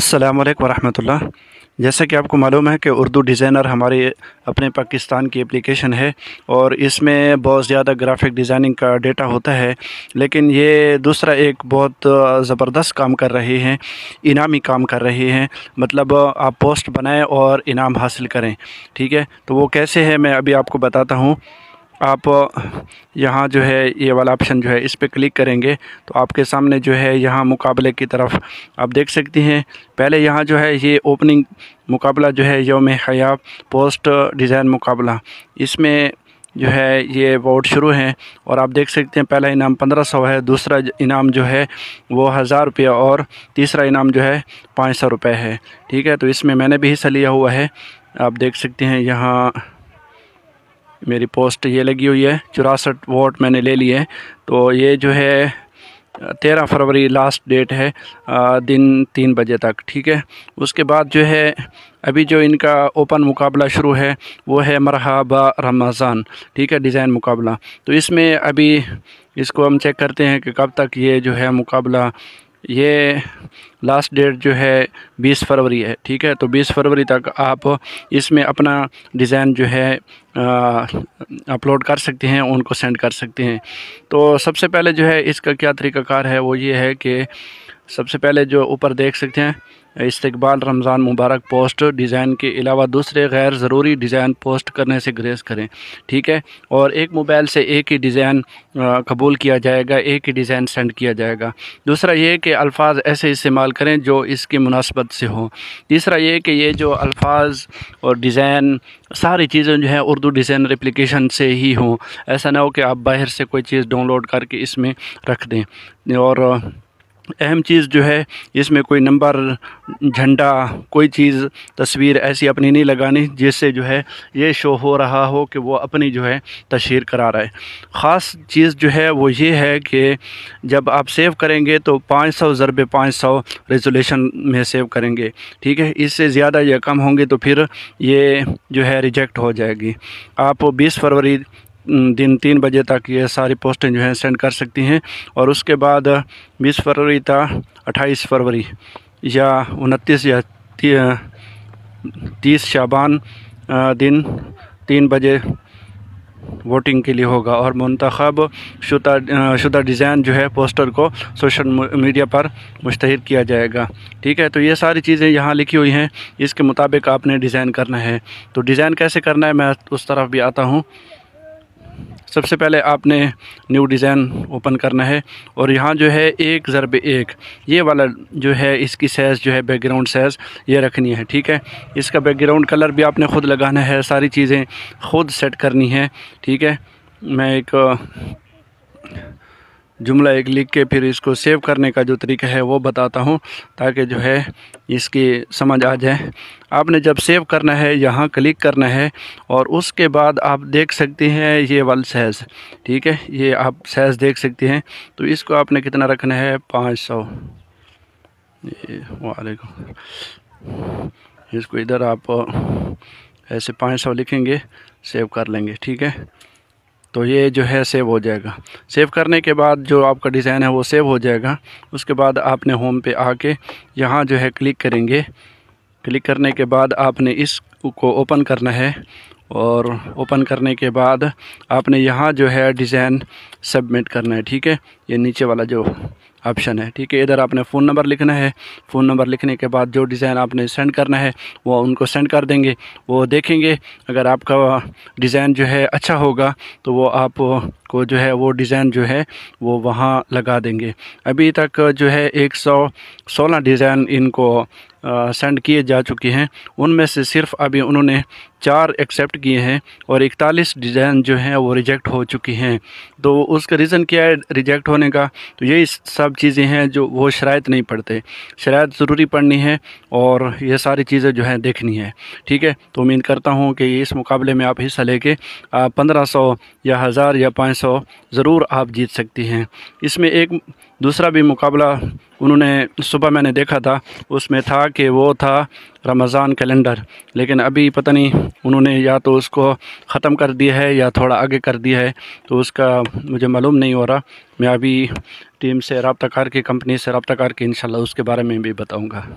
अस्सलामु अलैकुम वरहमतुल्लाह। जैसा कि आपको मालूम है कि उर्दू डिज़ाइनर हमारे अपने पाकिस्तान की एप्लीकेशन है और इसमें बहुत ज़्यादा ग्राफिक डिज़ाइनिंग का डेटा होता है, लेकिन ये दूसरा एक बहुत ज़बरदस्त काम कर रहे हैं, इनामी काम कर रहे हैं। मतलब आप पोस्ट बनाएं और इनाम हासिल करें। ठीक है, तो वो कैसे है मैं अभी आपको बताता हूँ। आप यहाँ जो है ये वाला ऑप्शन जो है इस पे क्लिक करेंगे तो आपके सामने जो है यहाँ मुकाबले की तरफ आप देख सकती हैं। पहले यहाँ जो है ये ओपनिंग मुकाबला जो है यौम हया पोस्ट डिज़ाइन मुकाबला, इसमें जो है ये वोट शुरू हैं और आप देख सकते हैं पहला इनाम 1500 है, दूसरा इनाम जो है वो 1000 रुपया और तीसरा इनाम जो है 500 रुपये है। ठीक है, तो इसमें मैंने भी हिस्सा लिया हुआ है। आप देख सकते हैं यहाँ मेरी पोस्ट ये लगी हुई है, 64 वोट मैंने ले लिए। तो ये जो है 13 फरवरी लास्ट डेट है, दिन 3 बजे तक। ठीक है, उसके बाद जो है अभी जो इनका ओपन मुकाबला शुरू है वो है मरहबा रमज़ान। ठीक है, डिज़ाइन मुकाबला। तो इसमें अभी इसको हम चेक करते हैं कि कब तक ये जो है मुकाबला, ये लास्ट डेट जो है 20 फरवरी है। ठीक है, तो 20 फरवरी तक आप इसमें अपना डिज़ाइन जो है अपलोड कर सकते हैं, उनको सेंड कर सकते हैं। तो सबसे पहले जो है इसका क्या तरीक़ाकार है वो ये है कि सबसे पहले जो ऊपर देख सकते हैं इस्तकबाल रमज़ान मुबारक पोस्ट डिज़ाइन के अलावा दूसरे गैर ज़रूरी डिज़ाइन पोस्ट करने से ग्रेज़ करें। ठीक है, और एक मोबाइल से एक ही डिज़ाइन कबूल किया जाएगा, एक ही डिज़ाइन सेंड किया जाएगा। दूसरा ये कि अल्फाज ऐसे इस्तेमाल करें जो इसकी मुनासबत से हो। तीसरा ये कि ये जो अल्फाज और डिज़ाइन सारी चीज़ें जो है उर्दू डिज़ाइनर एप्लीकेशन से ही हों। ऐसा ना हो कि आप बाहर से कोई चीज़ डाउनलोड करके इसमें रख दें। और अहम चीज़ जो है इसमें कोई नंबर, झंडा, कोई चीज़, तस्वीर ऐसी अपनी नहीं लगानी जिससे जो है ये शो हो रहा हो कि वो अपनी जो है तशहीर करा रहा है। ख़ास चीज़ जो है वो ये है कि जब आप सेव करेंगे तो 500 ज़रबे 500 रेजोल्यूशन में सेव करेंगे। ठीक है, इससे ज़्यादा या कम होंगे तो फिर ये जो है रिजेक्ट हो जाएगी। आप 20 फरवरी दिन 3 बजे तक ये सारी पोस्टें जो हैं सेंड कर सकती हैं और उसके बाद 20 फरवरी तक 28 फरवरी या 29 या 30 शाबान दिन 3 बजे वोटिंग के लिए होगा और मुंतखब शुदा डिज़ाइन जो है पोस्टर को सोशल मीडिया पर मुश्तहर किया जाएगा। ठीक है, तो ये सारी चीज़ें यहाँ लिखी हुई हैं, इसके मुताबिक आपने डिज़ाइन करना है। तो डिज़ाइन कैसे करना है मैं उस तरफ भी आता हूँ। सबसे पहले आपने न्यू डिज़ाइन ओपन करना है और यहाँ जो है 1 ज़रबे 1 ये वाला जो है इसकी साइज़ जो है बैकग्राउंड साइज़ ये रखनी है। ठीक है, इसका बैकग्राउंड कलर भी आपने ख़ुद लगाना है, सारी चीज़ें ख़ुद सेट करनी है। ठीक है, मैं एक जुमला एक लिख के फिर इसको सेव करने का जो तरीका है वो बताता हूँ ताकि जो है इसकी समझ आ जाए। आपने जब सेव करना है यहाँ क्लिक करना है और उसके बाद आप देख सकते हैं ये वाला साइज़। ठीक है, ये आप साइज़ देख सकते हैं। तो इसको आपने कितना रखना है 500। वालेकुम, इसको इधर आप ऐसे 500 लिखेंगे, सेव कर लेंगे। ठीक है, तो ये जो है सेव हो जाएगा। सेव करने के बाद जो आपका डिज़ाइन है वो सेव हो जाएगा। उसके बाद आपने होम पे आके यहाँ जो है क्लिक करेंगे। क्लिक करने के बाद आपने इसको ओपन करना है और ओपन करने के बाद आपने यहाँ जो है डिज़ाइन सबमिट करना है। ठीक है, ये नीचे वाला जो ऑप्शन है। ठीक है, इधर आपने फ़ोन नंबर लिखना है। फ़ोन नंबर लिखने के बाद जो डिज़ाइन आपने सेंड करना है वो उनको सेंड कर देंगे। वो देखेंगे, अगर आपका डिज़ाइन जो है अच्छा होगा तो वो आप को जो है वो डिज़ाइन जो है वो वहाँ लगा देंगे। अभी तक जो है 116 डिज़ाइन इनको सेंड किए जा चुके हैं, उनमें से सिर्फ अभी उन्होंने 4 एक्सेप्ट किए हैं और 41 डिज़ाइन जो हैं वो रिजेक्ट हो चुकी हैं। तो उसका रीज़न क्या है रिजेक्ट होने का? तो यही सब चीज़ें हैं जो वो शराइत नहीं पढ़ते। शराइत ज़रूरी पढ़नी है और ये सारी चीज़ें जो हैं देखनी है। ठीक है, तो उम्मीद करता हूँ कि इस मुकाबले में आप हिस्सा लेके 1500 या 1000 या 500 ज़रूर आप जीत सकती हैं। इसमें एक दूसरा भी मुकाबला उन्होंने सुबह मैंने देखा था, उसमें था कि वो था रमज़ान कैलेंडर, लेकिन अभी पता नहीं उन्होंने या तो उसको ख़त्म कर दिया है या थोड़ा आगे कर दिया है, तो उसका मुझे मालूम नहीं हो रहा। मैं अभी टीम से रब्ता करके, कंपनी से रब्ता करके इंशाल्लाह उसके बारे में भी बताऊंगा।